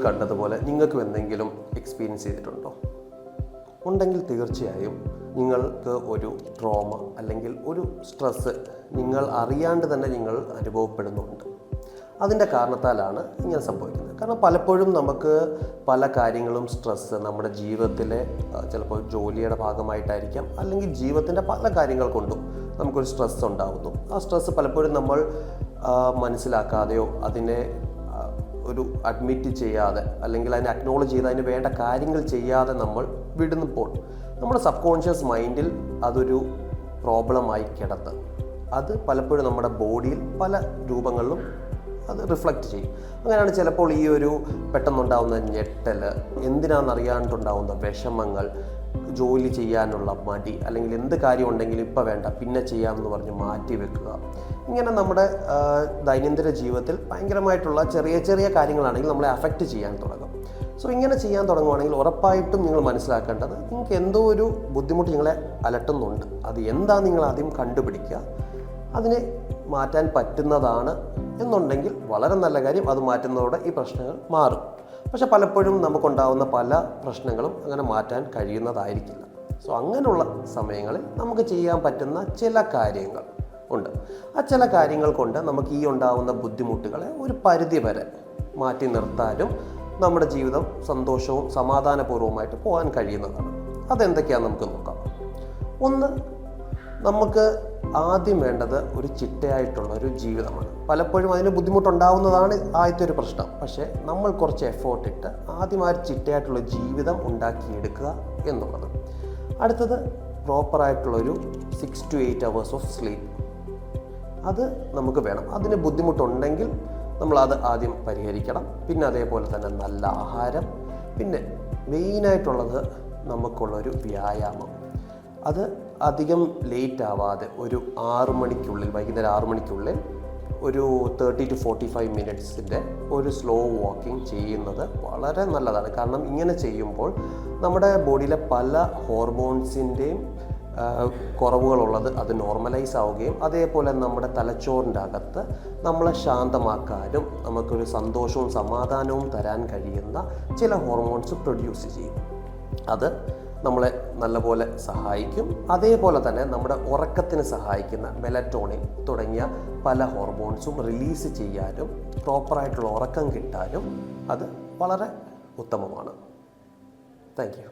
കണ്ടതുപോലെ നിങ്ങൾക്കും എന്തെങ്കിലും എക്സ്പീരിയൻസ് ചെയ്തിട്ടുണ്ടോ? ഉണ്ടെങ്കിൽ തീർച്ചയായും നിങ്ങൾക്ക് ഒരു ട്രോമ അല്ലെങ്കിൽ ഒരു സ്ട്രെസ്സ് നിങ്ങൾ അറിയാണ്ട് തന്നെ നിങ്ങൾ അനുഭവപ്പെടുന്നുണ്ട്. അതിൻ്റെ കാരണത്താലാണ് ഇങ്ങനെ സംഭവിക്കുന്നത്. കാരണം പലപ്പോഴും നമുക്ക് പല കാര്യങ്ങളും സ്ട്രെസ്സ് നമ്മുടെ ജീവിതത്തിലെ ചിലപ്പോൾ ജോലിയുടെ ഭാഗമായിട്ടായിരിക്കാം, അല്ലെങ്കിൽ ജീവിതത്തിൻ്റെ പല കാര്യങ്ങൾ കൊണ്ടും നമുക്കൊരു സ്ട്രെസ്സ് ഉണ്ടാകുന്നു. ആ സ്ട്രെസ്സ് പലപ്പോഴും നമ്മൾ മനസ്സിലാക്കാതെയോ അതിനെ ഒരു അഡ്മിറ്റ് ചെയ്യാതെ അല്ലെങ്കിൽ അതിനെ അക്നോളജ് ചെയ്ത് അതിന് വേണ്ട കാര്യങ്ങൾ ചെയ്യാതെ നമ്മൾ വിടുന്നപ്പോൾ നമ്മുടെ സബ് കോൺഷ്യസ് മൈൻഡിൽ അതൊരു പ്രോബ്ലമായി കിടത്ത് അത് പലപ്പോഴും നമ്മുടെ ബോഡിയിൽ പല രൂപങ്ങളിലും അത് റിഫ്ലക്റ്റ് ചെയ്യും. അങ്ങനെയാണ് ചിലപ്പോൾ ഈ ഒരു പെട്ടെന്നുണ്ടാകുന്ന ഞെട്ടൽ, എന്തിനാണെന്നറിയാണ്ടുണ്ടാകുന്ന വിഷമങ്ങൾ, ജോലി ചെയ്യാനുള്ള മടി, അല്ലെങ്കിൽ എന്ത് കാര്യം ഉണ്ടെങ്കിലും ഇപ്പോൾ വേണ്ട പിന്നെ ചെയ്യാമെന്ന് പറഞ്ഞ് മാറ്റി വെക്കുക. ഇങ്ങനെ നമ്മുടെ ദൈനംദിന ജീവിതത്തിൽ ഭയങ്കരമായിട്ടുള്ള ചെറിയ ചെറിയ കാര്യങ്ങളാണെങ്കിൽ നമ്മളെ അഫക്റ്റ് ചെയ്യാൻ തുടങ്ങും. സോ ഇങ്ങനെ ചെയ്യാൻ തുടങ്ങുവാണെങ്കിൽ ഉറപ്പായിട്ടും നിങ്ങൾ മനസ്സിലാക്കേണ്ടത് നിങ്ങൾക്ക് എന്തോ ഒരു ബുദ്ധിമുട്ട് നിങ്ങളെ അലട്ടുന്നുണ്ട്. അത് എന്താ നിങ്ങൾ ആദ്യം കണ്ടുപിടിക്കുക. അതിനെ മാറ്റാൻ പറ്റുന്നതാണ് എന്നുണ്ടെങ്കിൽ വളരെ നല്ല കാര്യം. അത് മാറ്റുന്നതോടെ ഈ പ്രശ്നങ്ങൾ മാറും. പക്ഷെ പലപ്പോഴും നമുക്കുണ്ടാകുന്ന പല പ്രശ്നങ്ങളും അങ്ങനെ മാറ്റാൻ കഴിയുന്നതായിരിക്കില്ല. സോ അങ്ങനെയുള്ള സമയങ്ങളിൽ നമുക്ക് ചെയ്യാൻ പറ്റുന്ന ചില കാര്യങ്ങൾ ഉണ്ട്. ആ ചില കാര്യങ്ങൾ കൊണ്ട് നമുക്ക് ഈ ഉണ്ടാകുന്ന ബുദ്ധിമുട്ടുകളെ ഒരു പരിധി വരെ മാറ്റി നിർത്താനും നമ്മുടെ ജീവിതം സന്തോഷവും സമാധാനപൂർവ്വമായിട്ട് പോകാൻ കഴിയുന്നതാണ്. അതെന്തൊക്കെയാണെന്ന് നമുക്ക് നോക്കാം. ഒന്ന്, നമുക്ക് ആദ്യം വേണ്ടത് ഒരു ചിട്ടയായിട്ടുള്ള ഒരു ജീവിതമാണ്. പലപ്പോഴും അതിന് ബുദ്ധിമുട്ടുണ്ടാവുന്നതാണ് ആദ്യത്തെ ഒരു പ്രശ്നം. പക്ഷേ നമ്മൾ കുറച്ച് എഫേർട്ട് ഇട്ട് ആദ്യം ആ ഒരു ചിട്ടയായിട്ടുള്ള ജീവിതം ഉണ്ടാക്കിയെടുക്കുക എന്നുള്ളത്. അടുത്തത് പ്രോപ്പറായിട്ടുള്ളൊരു 6 to 8 hours ഓഫ് സ്ലീപ്പ്. അത് നമുക്ക് വേണം. അതിന് ബുദ്ധിമുട്ടുണ്ടെങ്കിൽ നമ്മളത് ആദ്യം പരിഹരിക്കണം. പിന്നെ അതേപോലെ തന്നെ നല്ല ആഹാരം, പിന്നെ മെയിനായിട്ടുള്ളത് നമുക്കുള്ളൊരു വ്യായാമം. അത് അധികം ലേറ്റ് ആവാതെ ഒരു 6 മണിക്കുള്ളിൽ, വൈകുന്നേരം 6 മണിക്കുള്ളിൽ ഒരു 30 to 45 മിനിറ്റ്സിൻ്റെ ഒരു സ്ലോ വാക്കിംഗ് ചെയ്യുന്നത് വളരെ നല്ലതാണ്. കാരണം ഇങ്ങനെ ചെയ്യുമ്പോൾ നമ്മുടെ ബോഡിയിലെ പല ഹോർമോൺസിൻ്റെയും കുറവുകളുള്ളത് അത് നോർമലൈസ് ആവുകയും അതേപോലെ നമ്മുടെ തലച്ചോറിൻ്റെ അകത്ത് നമ്മളെ ശാന്തമാക്കാനും നമുക്കൊരു സന്തോഷവും സമാധാനവും തരാൻ കഴിയുന്ന ചില ഹോർമോൺസ് പ്രൊഡ്യൂസ് ചെയ്യും. അത് നമ്മളെ നല്ലപോലെ സഹായിക്കും. അതേപോലെ തന്നെ നമ്മുടെ ഉറക്കത്തിന് സഹായിക്കുന്ന മെലറ്റോണിൻ തുടങ്ങിയ പല ഹോർമോൺസും റിലീസ് ചെയ്യാനും പ്രോപ്പറായിട്ടുള്ള ഉറക്കം കിട്ടാനും അത് വളരെ ഉത്തമമാണ്. Thank you.